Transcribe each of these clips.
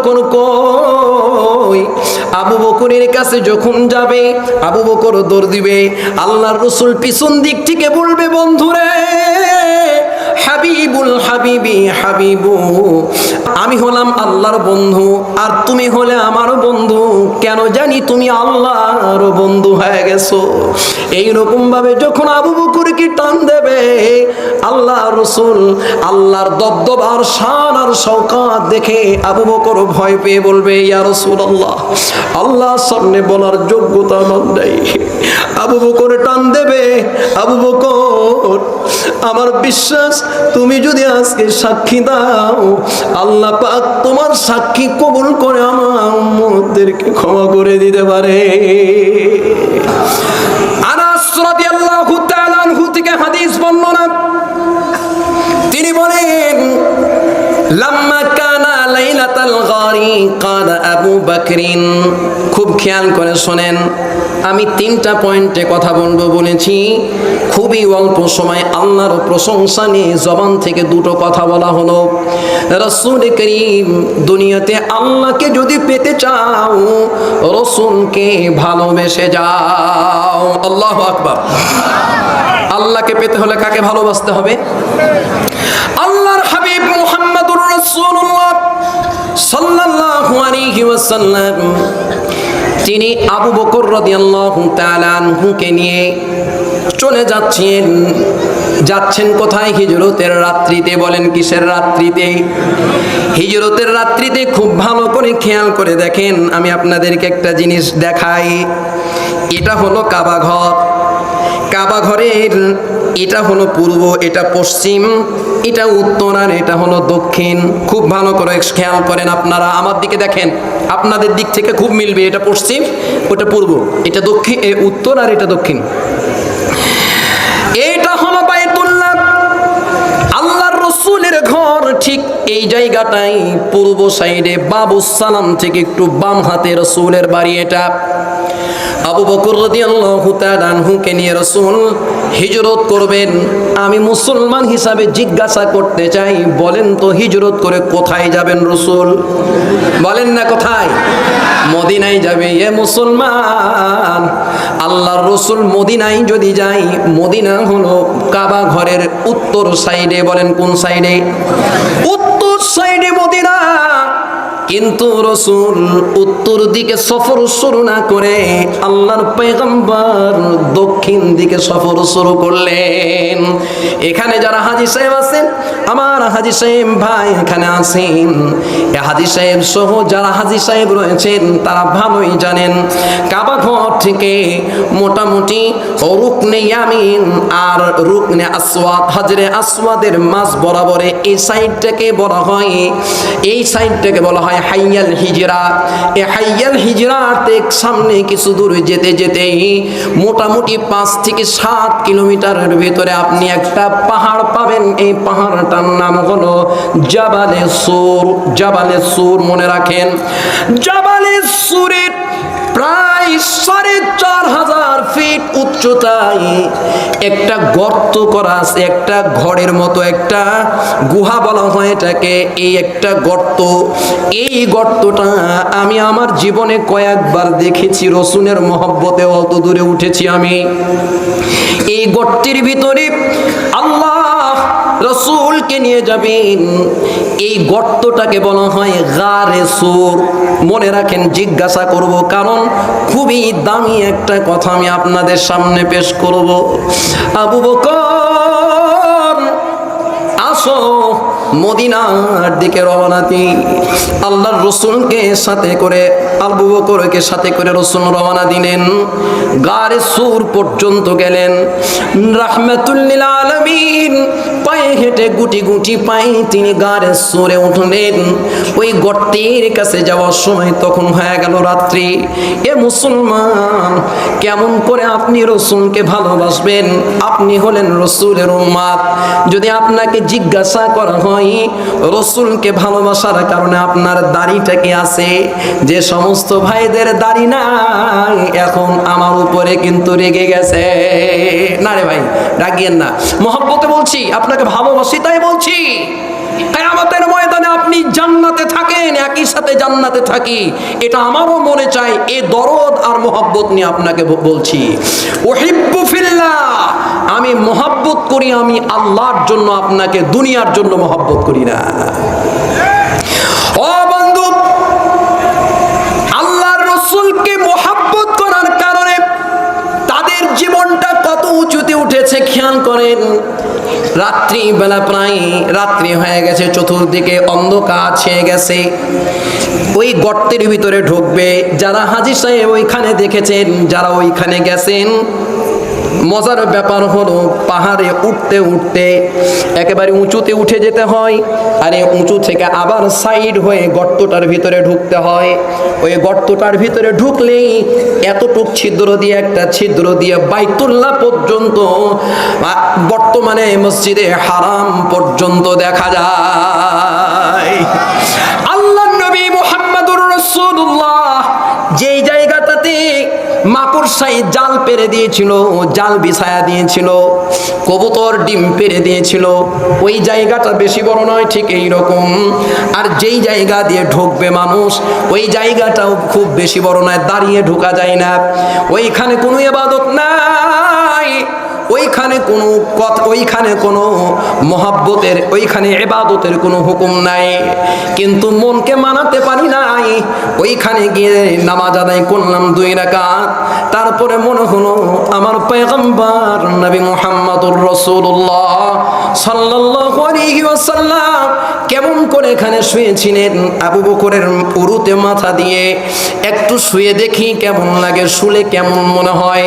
যখন কই আবু বকরের কাছে যখন যাবে, আবু বকর দৌড় দিবে, আল্লাহর রাসূল পিছন দিক থেকে বলবে, বন্ধুরে হাবিবুল হাবিবি হাবিবু, আমি হলাম আল্লাহর বন্ধু আর তুমি হলে আমার বন্ধু, কেন জানি তুমি আল্লাহর বন্ধু হয়ে গেছো। এইরকম ভাবে যখন আবু বকরকে টান দেবে, আল্লাহ রাসূল আল্লাহর দবদবার শান আর শওকাত দেখে আবু বকর ভয় পেয়ে বলবে, ইয়া রাসূলুল্লাহ, আল্লাহর সামনে বলার যোগ্যতা আমার নেই। আবু বকর টান দেবে, আবু বকর আমার বিশ্বাস তুমি যদি আজকে সাক্ষী দাও, আল্লাহ পাক তোমার সাক্ষী কবুল করে আমার উম্মতদেরকে ক্ষমা করে দিতে পারে। আনাস রাদিয়াল্লাহু তাআলা আনহু থেকে হাদিস বর্ণনা, তিনি বলেন, লাম্মা কানা লাইলাতাল গারি ক্বালা আবু বকরিন, খুব খেয়াল করে শোনেন, আমি 3টা পয়েন্টে কথা বলবো বলেছি, খুবই অল্প সময় আল্লাহর প্রশংসা নিয়ে জবান থেকে 2টো কথা বলা হলো। রাসূল করিম, দুনিয়াতে আল্লাহকে যদি পেতে চাও রাসূলকে ভালোবেসে যাও। আল্লাহু আকবার। আল্লাহকে পেতে হলে কাকে ভালোবাসতে হবে? আল্লাহর হাবিব মুহাম্মদুর রাসূলুল্লাহ সাল্লাল্লাহু আলাইহি ওয়াসাল্লাম, তিনি আবু বকর রাদিয়াল্লাহু তাআলা আনহুকে নিয়ে চলে যাচ্ছেন কোথায়? হিজরতের রাত্রিতে। বলেন কিসের রাত্রিতে? হিজরতের রাত্রিতে। খুব ভালো করে খেয়াল করে দেখেন, আমি আপনাদেরকে একটা জিনিস দেখাই। এটা হলো কাবা ঘর। কাবা ঘরের এটা হলো পূর্ব, এটা পশ্চিম, এটা উত্তর আর এটা হলো দক্ষিণ। খুব ভালো করে খেয়াল করেন, আপনারা আমার দিকে দেখেন, আপনাদের দিক থেকে খুব মিলবে। এটা পশ্চিম, ওটা পূর্ব, এটা দক্ষিণ, উত্তর আর এটা দক্ষিণ। এটা হলো বাইতুল্লাহ, আল্লাহর রাসূলের ঘর। ঠিক এই জায়গাটাই পূর্ব সাইডে বাবুস সালাম থেকে একটু বাম হাতে রাসূলের বাড়ি। এটা আবু বকর রাদিয়াল্লাহু তাআলা আনহুকে নিয়ে রাসূল হিজরত করবেন। আমি মুসলমান হিসাবে জিজ্ঞাসা করতে চাই, বলেন তো হিজরত করে কোথায় যাবেন রাসূল? বলেন না কোথায়? মদিনায় যাবে। এ মুসলমান, আল্লাহর রাসূল মদিনায় যদি যাই, মদিনা হলো কাবা ঘরের উত্তর সাইডে। বলেন কোন সাইডে? উত্তর সাইডে মদিনা। কিন্তু রাসূল উত্তর দিকে সফর শুরু না করে আল্লাহর পয়গম্বর দক্ষিণ দিকে সফর শুরু করলেন। এখানে যারা হাজী সাহেব আছেন, আমার হাজী সাহেব ভাই এখানে আছেন, হাজী সাহেব সহ যারা হাজী সাহেব রয়েছেন তারা ভালোই জানেন, কাবা ঘর থেকে মোটামুটি রুকনে ইয়ামিন আর রুকনে আসওয়াদ, হাজরে আসওয়াদের মাঝ বরাবরে এই সাইডটাকে বলা হয়, এই সাইডটাকে বলা হয় হাইয়াল হিজরা। এই হাইয়াল হিজরাতে সামনে কিছু দূর যেতে যেতেই মোটামুটি 5 থেকে 7 কিলোমিটারের ভিতরে আপনি একটা পাহাড় পাবেন। এই পাহাড়টার নাম হলো জাবালে সুর। জাবালে সুর মনে রাখেন। জাবালে সুরের প্রায় ৪,৫০০ ফিট উচ্চতায় একটা গর্ত করা আছে, একটা ঘরের মতো একটা গুহা বলা হয় এটাকে। এই একটা গর্ত, এই গর্তটা আমি আমার জীবনে কয়েকবার দেখেছি, রাসূলের মহব্বতে অত দূরে উঠেছি আমি। এই গর্তের ভিতরে আল্লাহ রাসূলকে নিয়ে যাবেন। এই গর্তটাকে বলা হয় গারে সুর। মনে রাখেন, জিজ্ঞাসা করব কারণ খুবই দামি একটা কথা আমি আপনাদের সামনে পেশ করব। আবু বকর আসো, মদিনার দিকে রওনা দিই। আল্লাহর রাসূলকে সাথে করে, আবু বকরকে সাথে করে রাসূল রওনা দিলেন। গারে সুর পর্যন্ত গেলেন। রাহমাতুল লিল আলামিন পায়ে হেঁটে গুটি গুটি পায়ে তিনি গারে সুরে উঠলেন। ওই গর্তের কাছে যাওয়ার সময় তখন হয়ে গেল রাত্রি। এ মুসলমান, কেমন করে আপনি রাসূলকে ভালোবাসবেন? আপনি হলেন রাসূলের উম্মত। যদি আপনাকে জিজ্ঞাসা করা হয় রাসূলকে ভালোবাসার কারণে আপনার দাড়িটা কি আছে? যে সমস্ত ভাইদের দাড়ি নাই এখন আমার উপরে কিন্তু রেগে গেছে। না রে ভাই, রাগিয়েন না, মহব্বতে বলছি, আপনাকে ভালোবাসি তাই বলছি। কিয়ামতের ময়দানে আপনি জান্নাতে থাকেন, একই একই সাথে জান্নাতে থাকি, এটা আমারও মনে চাই। এই দরদ আর মোহাব্বত নিয়ে আপনাকে বলছি। উহিব্বু ফিল্লাহ, আমি মোহাব্বত করি আমি আল্লাহর জন্য, আপনাকে দুনিয়ার জন্য মোহাব্বত করি না। ও বন্ধু, আল্লাহর রাসূলকে মোহাব্বত করার কারণে তাদের জীবনটা কত উঁচুতে উঠেছে খেয়াল করেন। রাত্রি বেলা, প্রায় রাত্রি হয়ে গেছে, চতুর্দিকে অন্ধকার ছেয়ে গেছে। ওই গর্তের ভিতরে ঢুকবে। যারা হাজী সাহেব ওইখানে দেখেছেন, যারা ওইখানে গেছেন, মজার ব্যাপার হলো পাহাড়ে উঠতে উঠতে একেবারে উঁচুতে উঠে যেতে হয়, আর এই উঁচু থেকে আবার সাইড হয়ে গর্তটার ভিতরে ঢুকতে হয়। ওই গর্তটার ভিতরে ঢুকলেই এতটুক ছিদ্র দিয়ে, একটা ছিদ্র দিয়ে বাইতুল্লাহ পর্যন্ত, বর্তমানে মসজিদে হারাম পর্যন্ত দেখা যায়। আল্লাহ নবী মুহাম্মদুর রাসূলুল্লাহ যেই জায়গাটাতে মাকড়সাই জাল পেরে দিয়েছিল, জাল বিছায়া দিয়েছিল, কবুতর ডিম পেরে দিয়েছিল, ওই জায়গাটা বেশি বড় নয়, ঠিক এই রকম। আর যেই জায়গা দিয়ে ঢুকবে মানুষ, ওই জায়গাটাও খুব বেশি বড় নয়, দাঁড়িয়ে ঢোকা যায় না। ওইখানে কোনো ইবাদত নাই, ওইখানে কোনো কথা, ওইখানে কোনো মহাব্বতের, ওইখানে ইবাদতের কোনো হুকুম নাই। কিন্তু মনকে মানাতে পারি নাই। ওইখানে গিয়ে নামাজ আদায় করলাম 2 রাকাত, তারপরে মনে হলো আমার পয়গম্বর নবী মুহাম্মদুর রাসূলুল্লাহ সাল্লাল্লাহু আলাইহি ওয়াসাল্লাম কেমন করে এখানে শুয়েছিলেন। আবু বকরের উরুতে মাথা দিয়ে একটু শুয়ে দেখি কেমন লাগে, শুলে কেমন মনে হয়।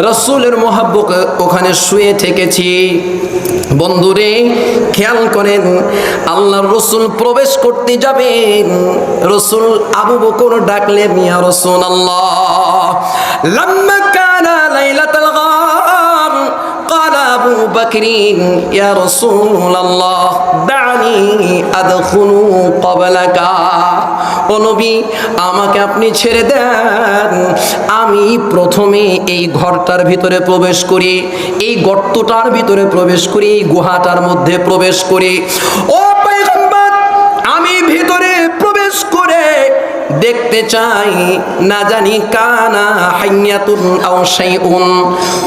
রাসূলের মহব্বত ওখানে শুয়ে থেকেছি। বন্ধুরে খেয়াল করেন, আল্লাহর রাসূল প্রবেশ করতে যাবেন, রাসূল আবু বকর ডাকলেন, ইয়া রাসূলুল্লাহ। লাম্মা কানা লাইলাতুল গার قال أبو بكر يا رسول الله دعني أدخل قبلك। ও নবী, আমাকে আপনি ছেড়ে দেন, আমি প্রথমে এই ঘরটার ভিতরে প্রবেশ করি, এই গর্তটার ভিতরে প্রবেশ করি, এই গুহাটার মধ্যে প্রবেশ করি। ও পয়গম্বর, আমি ভিতরে প্রবেশ করে দেখতে চাই, না জানি কানা হাইয়াতুন আও শাইউন,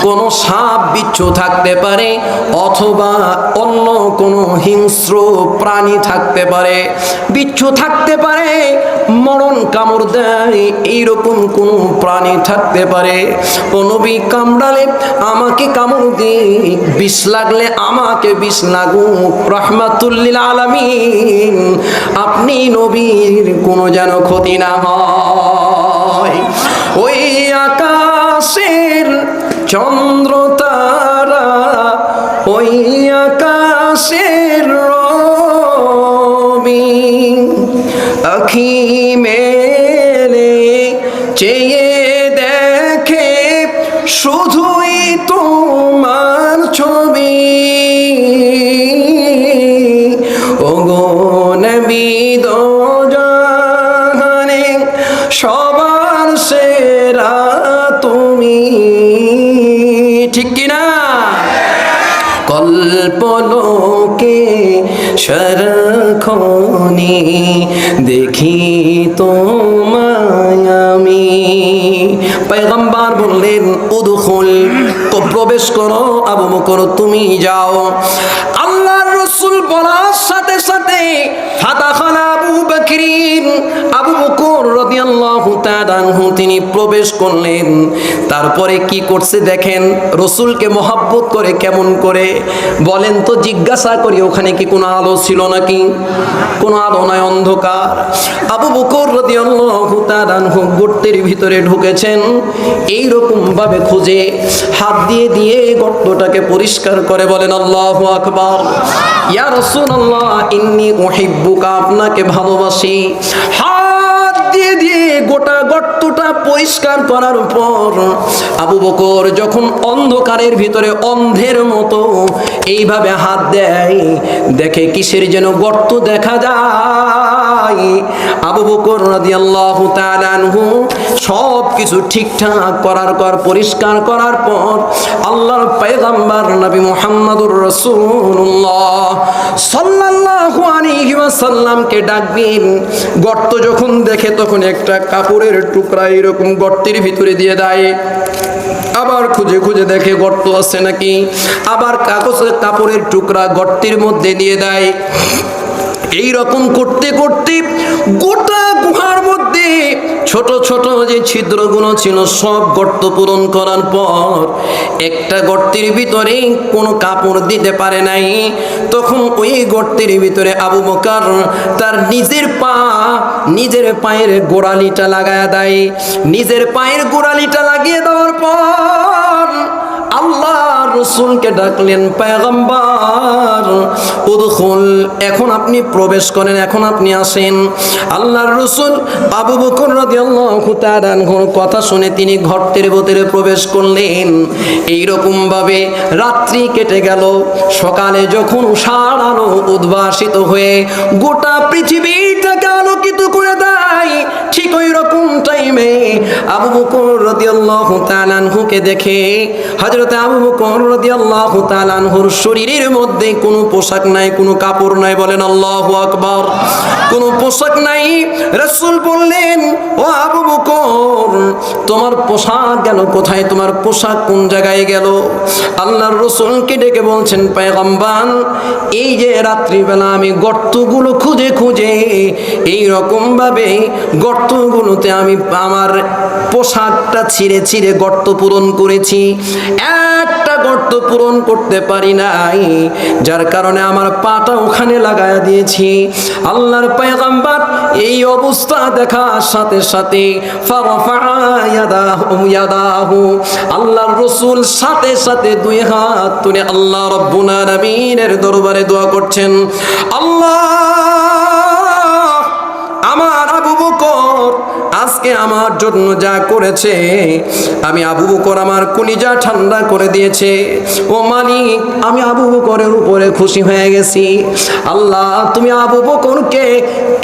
কোন সাপ বিচ্ছু থাকতে পারে, অথবা অন্য কোন হিংস্র প্রাণী থাকতে পারে, বিচ্ছু থাকতে পারে, মরণ কামড় দেয়, এইরকম কোন প্রাণী থাকতে পারে। ও নবী, কামড়ালে আমাকে কামড় দিক, বিষ লাগলে আমাকে বিষ লাগুক, রাহমাতুল লিল আলামিন, আপনি নবীর কোনো যেন ক্ষতি না হয়। ওই আকাশের চন্দ্র তারা, ওই আকাশের রবি, আখি মেলে চেয়ে দেখে শুধুই তোমার ছবি। ওগো নবী দো জাহানে সবার সেরা তুমি, ঠিক কিনা? কল্পলোকে সারাক্ষণে দেখি তোমায় আমি। পয়গম্বর বললেন, উদখুল, তো প্রবেশ করো আবু বকর, তুমি যাও। আল্লাহর রাসূল বলার সাথে সাথে ফাদাখালা আবু বকরিন, আবু বকর রাদিয়াল্লাহু তাআলা আনহু তিনি প্রবেশ করলেন। তারপরে কি করছে দেখেন, রাসূলকে মহব্বত করে কেমন করে বলেন তো, জিজ্ঞাসা করি ওখানে কি কোনো আলো ছিল নাকি? কোনো আলো নাই, অন্ধকার। আবু বকর রাদিয়াল্লাহু তাআলা আনহু গর্তের ভিতরে ঢুকেছেন, এই রকম ভাবে খুঁজে হাত দিয়ে দিয়ে গর্তটাকে পরিষ্কার করে বলেন, আল্লাহু আকবার। ইয়া রাসূলুল্লাহ ইন্নী উহিব্বুকা, আপনাকে ভালোবাসি। হাত দিয়ে দিয়ে দিয়ে গোটা গর্তটা পরিষ্কার করার পর আবু বকর যখন অন্ধকারের ভিতরে অন্ধের মতো এইভাবে হাত দেয়, দেখে কিসের যেন গর্ত দেখা যায়। আবু বকর রাদিয়াল্লাহু তাআলা আনহু সব কিছু ঠিকঠাক করার পর, পরিষ্কার করার পর আল্লাহর পয়গম্বর নবী মুহাম্মদুর রাসূলুল্লাহ সাল্লাল্লাহু আলাইহি ওয়াসাল্লামকে ডাকবেন। গর্ত যখন দেখে তখন একটা কাপড়ের টুকরা এরকম গর্তের ভিতরে দিয়ে দেয়, আবার খুঁজে খুঁজে দেখে গর্ত আছে নাকি, আবার কাপড়ের টুকরা গর্তের মধ্যে দিয়ে দেয়। এই রকম করতে করতে গোটা গুহার মধ্যে ছোট ছোট যে ছিদ্রগুলো ছিল সব গর্ত পূরণ করার পর একটা গর্তের ভিতরে কোনো কাপড় দিতে পারে নাই। তখন ওই গর্তের ভিতরে আবু বকর তার নিজের পায়ের গোড়ালিটা লাগায় দেয়। নিজের পায়ের গোড়ালিটা লাগিয়ে দেওয়ার পর আল্লাহ রাসূলকে ডাকলেন, পয়গম্বর উদখুল, এখন আপনি প্রবেশ করেন, এখন আপনি আসেন। আল্লাহর রাসূল আবু বকর রাদিয়াল্লাহু তাআলা আনহুর কথা শুনে তিনি গর্তের ভিতরে প্রবেশ করলেন। এই রকম ভাবে রাত্রি কেটে গেল। সকালে যখন উষার আলো উদ্ভাসিত হয়ে গোটা পৃথিবীটাকে আলোকিত করে দেয়, ঠিক ওই রকম টাইমে আবু বকর রাদিয়াল্লাহু তাআলা আনহুকে দেখে হযরত আবু বকর রাদিয়াল্লাহু তাআলা আনহুর শরীরের মধ্যে কোনো পোশাক নাই, কোনো কাপড় নাই। বলেন আল্লাহু আকবার। কোনো পোশাক নাই। রাসূল বললেন, ও আবু বকর, তোমার পোশাক গেল কোথায়? তোমার পোশাক কোন জায়গায় গেল? আল্লাহর রাসূলকে ডেকে বলছেন, পয়গম্বর, এই যে রাত্রিবেলা আমি গর্তগুলো খুঁজে খুঁজে এই রকম ভাবে গর্তগুলোতে আমি আমার পোশাকটা ছিঁড়ে ছিঁড়ে গর্ত পূরণ করেছি, একটা গর্ত পূরণ করতে পারি নাই, যার কারণে আমার পাটা ওখানে লাগায়া দিয়েছি। আল্লাহর পয়গম্বর এই অবস্থা দেখার সাথে সাথে আল্লাহর রাসূল সাথে সাথে দুই হাত তুলে আল্লাহ রাব্বুল আলামিনের দরবারে দোয়া করছেন, আল্লাহ, আমার আবু বকর আজকে আমার জন্য যা করেছে, আমি আবু বকর আমার কলিজা ঠান্ডা করে দিয়েছে। ও মালিক, আমি আবু বকরের উপরে খুশি হয়ে গেছি। আল্লাহ, তুমি আবু বকরকে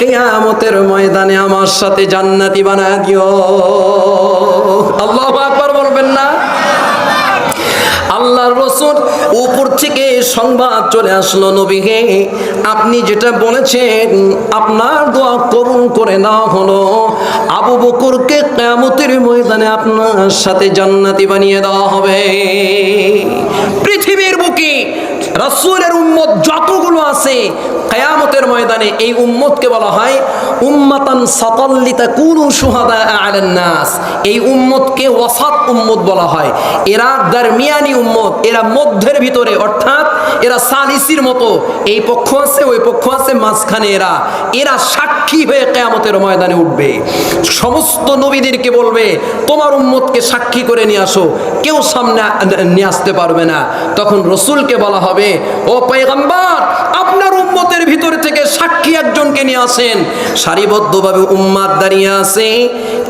কিয়ামতের ময়দানে আমার সাথে জান্নাতি বানায় দিও। আল্লাহু আকবার বলবেন না? আল্লাহর রাসূল উপর থেকে সংবাদ চলে আসলো, নবী হে, আপনি যেটা বলেছেন আপনার দোয়া কবুল করে নেওয়া হলো। আবু বকরকে কিয়ামতের ময়দানে আপনার সাথে জান্নাতি বানিয়ে দেওয়া হবে। পৃথিবীর বুকে রাসূলের উম্মত যতগুলো আছে, কিয়ামতের ময়দানে এই উম্মতকে বলা হয় উম্মাতান সাতাল্লিতাকুনু শুহাদা আলান নাস। এই উম্মতকে ওয়াসাত উম্মত বলা হয়। এরা দরমিয়ানি উম্মত, এরা মধ্যের ভিতরে, অর্থাৎ এরা সালিসির মতো, এই পক্ষ আছে ওই পক্ষ আছে, মাঝখানে এরা সাক্ষী হয়ে কিয়ামতের ময়দানে উঠবে। সমস্ত নবীদেরকে বলবে তোমার উম্মতকে সাক্ষী করে নিয়ে আসো, কেউ সামনে নিয়ে আসতে পারবে না। তখন রাসূলকে বলা হবে, ও পয়গম্বর, আপনার উম্মতের ভিতর থেকে সাক্ষী একজনকে নিয়ে আসেন। সারিবদ্ধভাবে উম্মাত দাঁড়িয়ে আছে,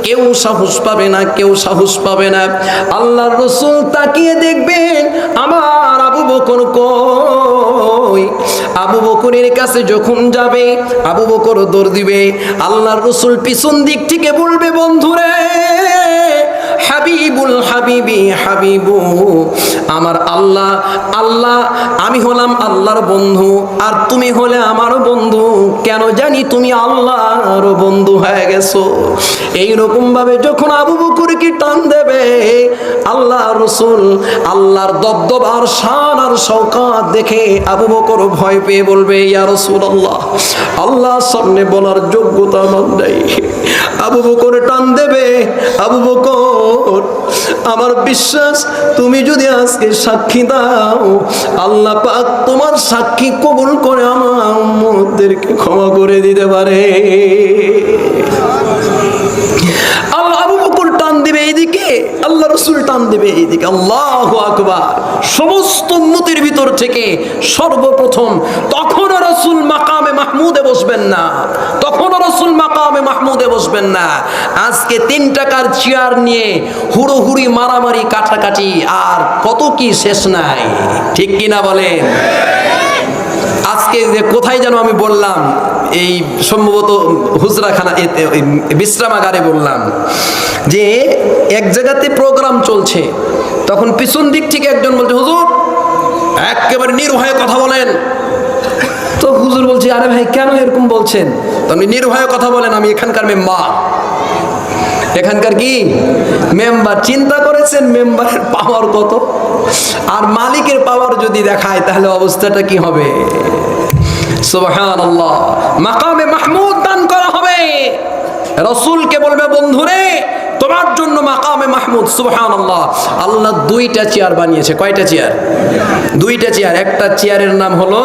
কেউ সাহস পাবে না, কেউ সাহস পাবে না। আল্লাহর রাসূল তাকিয়ে দেখবেন আমার আবু বকর কই। আবু বকরের কাছে যখন যাবে, আবু বকর দৌড় দিবে। আল্লাহর রাসূল পিছন দিক থেকে বলবে, বন্ধুরে, হাবিবুল হাবিবি হাবিবু, আমার আল্লাহ, আল্লাহ, আমি হলাম আল্লাহর বন্ধু আর তুমি হলে আমার বন্ধু, কেন জানি তুমি আল্লাহর বন্ধু হয়ে গেছো। এইরকম ভাবে যখন আবু বকরকে টান দেবে, আল্লাহ রাসূল আল্লাহর দবদবার শান আর শওকাত দেখে আবু বকর ভয় পেয়ে বলবে, ইয়া রাসূলুল্লাহ, আল্লাহর সামনে বলার যোগ্যতা আমার নেই। আবু বকর টান দেবে, আবু বকর, আমার বিশ্বাস তুমি যদি আজকে সাক্ষী দাও, আল্লাহ পাক তোমার সাক্ষী কবুল করে আমার উম্মতদেরকে ক্ষমা করে দিতে পারে। আল্লাহ আবু বকর টান দিবে এইদিকে, আল্লাহ রাসূল টান দিবে এইদিকে। আল্লাহু আকবার। সমস্ত উম্মতের ভিতর থেকে সর্বপ্রথম তখনও রাসূল মাকামে মাহমুদে বসবেন না, তখনও রাসূল মাকামে মাহমুদে বসবেন না। আজকে 3 টাকার চেয়ার নিয়ে হুড়োহুড়ি, মারামারি, কাটাকাটি, আর কত কি শেষ নাই, ঠিক কিনা বলেন? আজকে যে কোথায় যেন আমি বললাম, এই সম্ভবত হুজরাখানা, বিশ্রামাগারে বললাম যে এক জায়গাতে প্রোগ্রাম চলছে, তখন পিছন দিক থেকে একজন বলছে, হুজুর একেবারে নির্ভয়ে কথা বলেন। তো হুজুর বলছে, আরে ভাই কেন এরকম বলছেন? তো আপনি নির্ভয়ে কথা বলেন, আমি এখানকার মেম্বার। এখানকার কি মেম্বার? চিন্তা করেছেন মেম্বারের পাওয়ার কত? আর মালিকের পাওয়ার যদি দেখায় তাহলে অবস্থাটা কি হবে? সুবহানাল্লাহ। মাকামে মাহমুদ দান করা হবে। রাসূলকে বলবে, বন্ধুরে তোমার জন্য মাকামে মাহমুদ। সুবহানাল্লাহ। আল্লাহ 2টা চেয়ার বানিয়েছে। কয়টা চেয়ার? 2টা চেয়ার। একটা চেয়ারের নাম হলো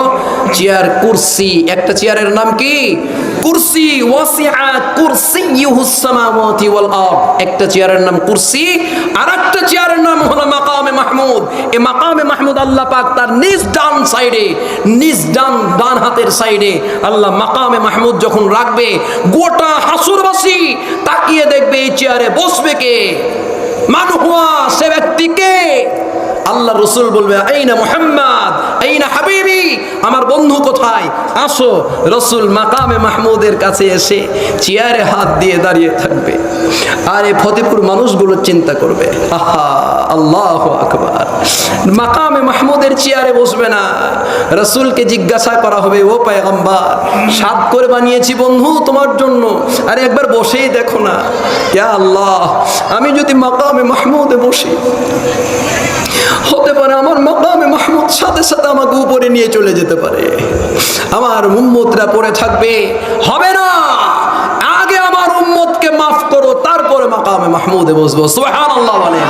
চেয়ার কুরসি। একটা চেয়ারের নাম কি? কুরসি। ওয়াসিআ কুরসিয়ুহুস সামাওয়াতি ওয়াল আরদ। একটা চেয়ারের নাম কুরসি, আর একটা চেয়ারের নাম হলো মাকামে মাহমুদ। এই মাকামে মাহমুদ আল্লাহ পাক তার নিজ ডান সাইডে, নিজ ডান হাতের সাইডে আল্লাহ মাকামে মাহমুদ যখন রাখবে, গোটা হাসুরবাসী তাকিয়ে দেখবে এই চেয়ারে বসবে কে, মান হুয়া, সে ব্যক্তিকে। আল্লাহ রসুল বলবে, আইনা মুহাম্মদ, আইনা হাবিবি, আমার বন্ধু কোথায়, আসো। রসুল মাকামে মাহমুদের কাছে এসে চেয়ারে হাত দিয়ে দাঁড়িয়ে থাকবে। আর এই ফতেপুর মানুষগুলো চিন্তা করবে, আহা, আল্লাহু আকবার, মাকামে মাহমুদের চেয়ারে বসবে না। রসুলকে জিজ্ঞাসা করা হবে, ও পয়গম্বর, সাদ করে বানিয়েছি বন্ধু তোমার জন্য, আরে একবার বসেই দেখো না। ইয়া আল্লাহ, আমি যদি মাকামে মাহমুদে বসি, হতে পারে আমার মাকামে মাহমুদ সাথে সাথে আমাকে উপরে নিয়ে চলে যেতে পারে, আমার উম্মতরা পড়ে থাকবে। হবে না, আগে আমার উম্মতকে মাফ করো, তারপরে মাকামে মাহমুদে বসবো। সুবহানাল্লাহ বলেন।